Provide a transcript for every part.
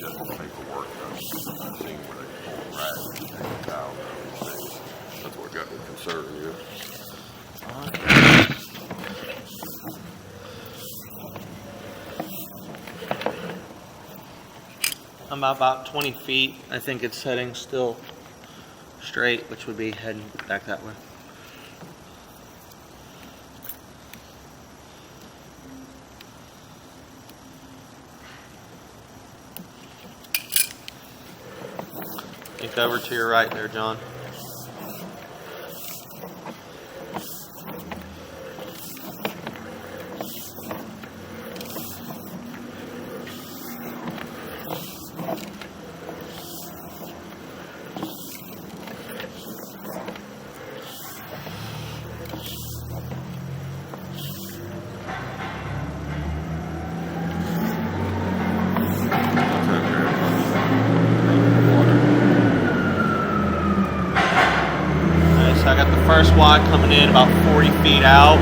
get all the paperwork done. I've seen where they pull rags and take the towels and things. That's what got me concerned, you know. I'm about 20 feet. I think it's heading still straight, which would be heading back that way. Think over to your right there, John. So I got the first wad coming in about 40 feet out.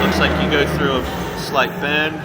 Looks like you go through a slight bend.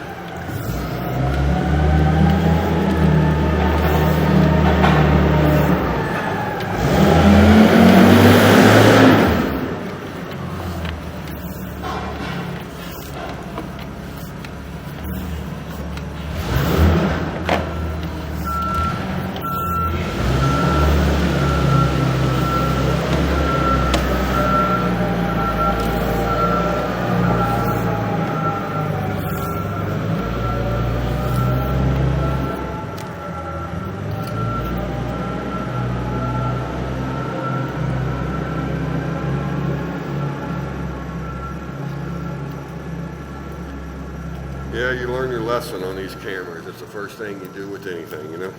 Yeah, you learn your lesson on these cameras. It's the first thing you do with anything, you know?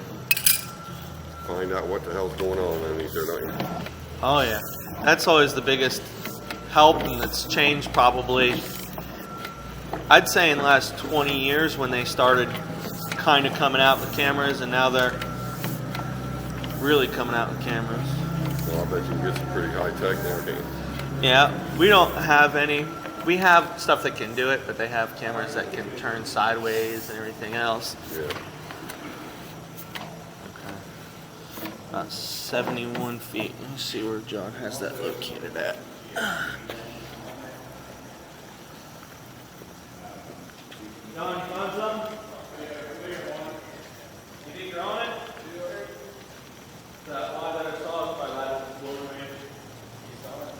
Find out what the hell's going on underneath there, don't you? Oh yeah, that's always the biggest help, and it's changed probably, I'd say in the last 20 years when they started kind of coming out with cameras, and now they're really coming out with cameras. Well, I bet you can get some pretty high tech now, can't you? Yeah, we don't have any. We have stuff that can do it, but they have cameras that can turn sideways and everything else. Yeah. Okay. About 71 feet. Let me see where John has that located at. John, you found something? You think you're on it? That one that I saw is by that blue ring. You saw it?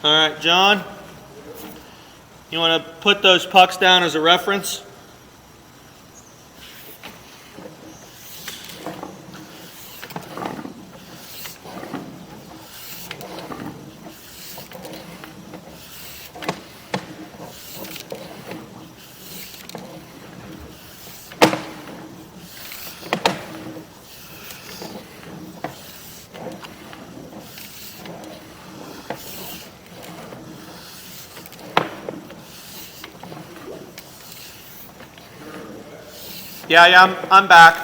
All right, John, you want to put those pucks down as a reference? Yeah, I'm back.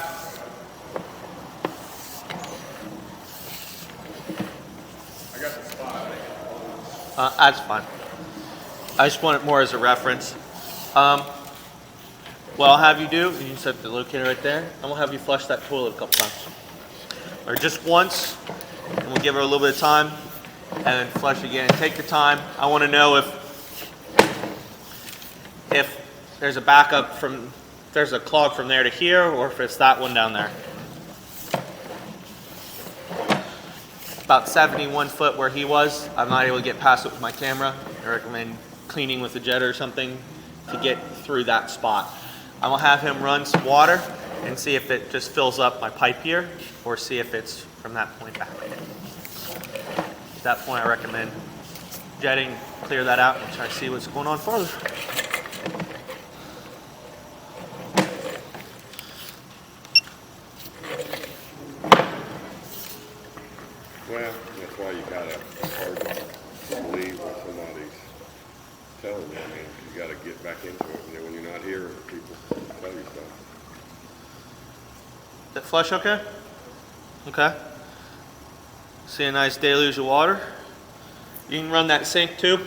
I got the spot. That's fine. I just want it more as a reference. What I'll have you do, you set the locator right there, and we'll have you flush that toilet a couple times. Or just once, and we'll give her a little bit of time, and then flush again. Take your time. I want to know if there's a backup from if there's a clog from there to here, or if it's that one down there. About 71 foot where he was. I'm not able to get past it with my camera. I recommend cleaning with a jetter or something to get through that spot. I'm gonna have him run some water and see if it just fills up my pipe here, or see if it's from that point back. At that point, I recommend jetting, clear that out, and try to see what's going on further. Well, that's why you gotta hard to believe what somebody's telling you. I mean, you gotta get back into it. And then when you're not here, people tell you stuff. That flush okay? Okay. See a nice deluge of water. You can run that sink too.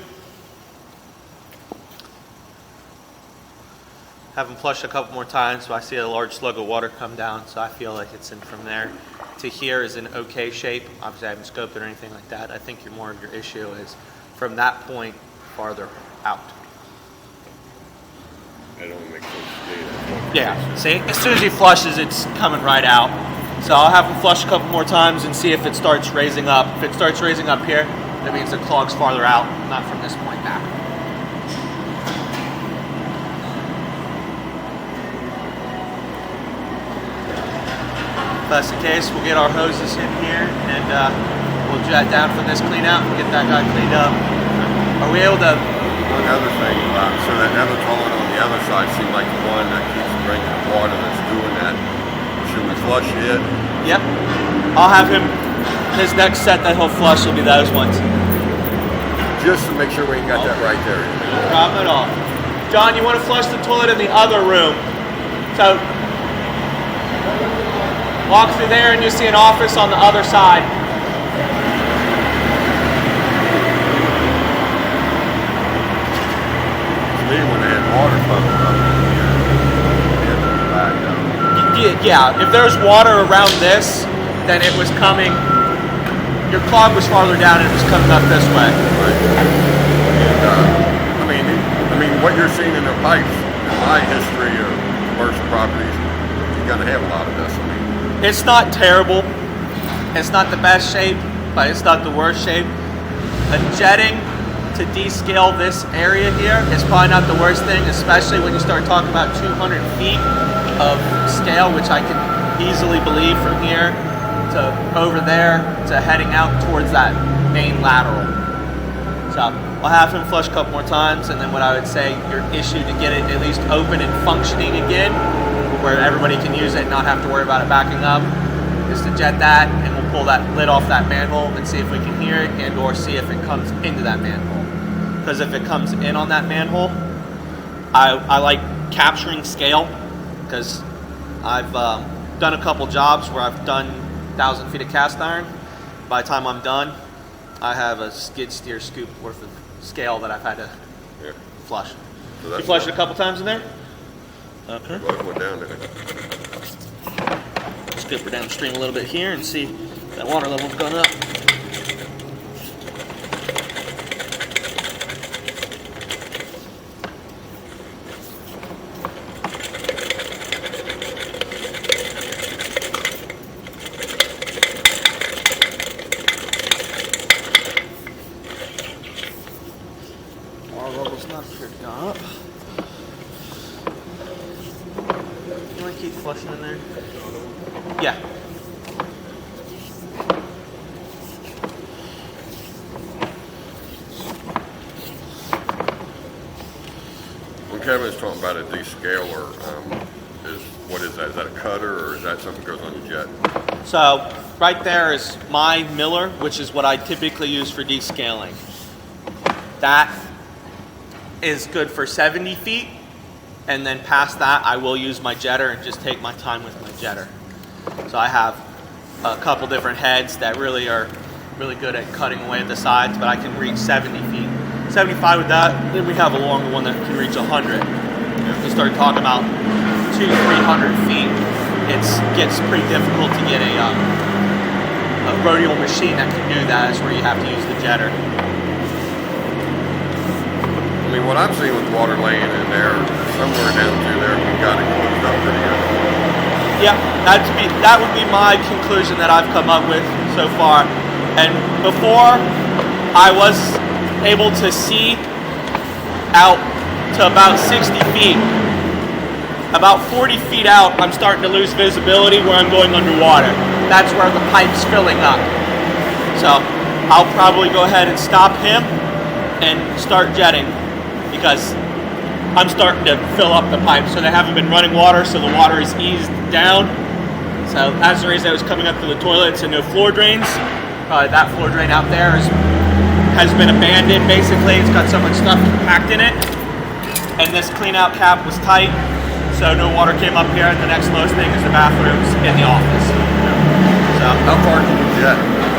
Have them flush a couple more times, so I see a large slug of water come down, so I feel like it's in from there to here is in okay shape. Obviously I haven't scoped it or anything like that. I think more of your issue is from that point farther out. That only makes sense to me. Yeah, see, as soon as he flushes, it's coming right out. So I'll have him flush a couple more times and see if it starts raising up. If it starts raising up here, that means the clog's farther out, not from this point back. If that's the case, we'll get our hoses in here and we'll jet down from this clean out and get that guy cleaned up. Are we able to? One other thing, so that other toilet on the other side seems like the one that keeps drinking the water that's doing that. Should we flush it? Yep. I'll have him, his next set that he'll flush will be those ones. Just to make sure we ain't got that right there. No problem at all. John, you want to flush the toilet in the other room. So, walk through there and you see an office on the other side. To me, when they had water pumping up in here, it had to back up. Yeah, if there's water around this, then it was coming, your clog was farther down and it was coming up this way. Right. And, I mean, what you're seeing in the pipes, in my history of commercial properties, you're gonna have a lot of this. I mean, It's not terrible. It's not the best shape, but it's not the worst shape. A jetting to descale this area here is probably not the worst thing, especially when you start talking about 200 feet of scale, which I can easily believe from here to over there to heading out towards that main lateral. So I'll have him flush a couple more times, and then what I would say your issue to get it at least open and functioning again, where everybody can use it and not have to worry about it backing up, is to jet that, and we'll pull that lid off that manhole and see if we can hear it and or see if it comes into that manhole. Because if it comes in on that manhole, I like capturing scale, because I've done a couple jobs where I've done 1,000 feet of cast iron. By the time I'm done, I have a skid steer scoop worth of scale that I've had to flush. so You flushed it a couple times in there? Okay. what went down there. Scoop her downstream a little bit here and see if that water level's gone up. Water level's not appeared to go up. You want to keep flushing in there? Yeah. When Kevin's talking about a descaler, what is that? Is that a cutter, or is that something that goes on your jet? So right there is my miller, which is what I typically use for descaling. That is good for 70 feet, and then past that I will use my jetter and just take my time with my jetter. So I have a couple different heads that really are really good at cutting away at the sides, but I can reach 70 feet. 75 with that, then we have a longer one that can reach 100. If you start talking about 200-300 feet, it gets pretty difficult to get a rotary machine that can do that. Is where you have to use the jetter. I mean, what I'm seeing with water laying in there, somewhere down through there, we got it closed Yeah, that would be my conclusion that I've come up with so far. And before, I was able to see out to about 60 feet. About 40 feet out, I'm starting to lose visibility where I'm going underwater. That's where the pipe's filling up. So I'll probably go ahead and stop him and start jetting because I'm starting to fill up the pipe. So they haven't been running water, so the water is eased down. So that's the reason it was coming up to the toilets and no floor drains. Probably that floor drain out there has been abandoned basically. It's got so much stuff packed in it. And this clean out cap was tight, so no water came up here. And the next lowest thing is the bathrooms in the office. So How far can you jet?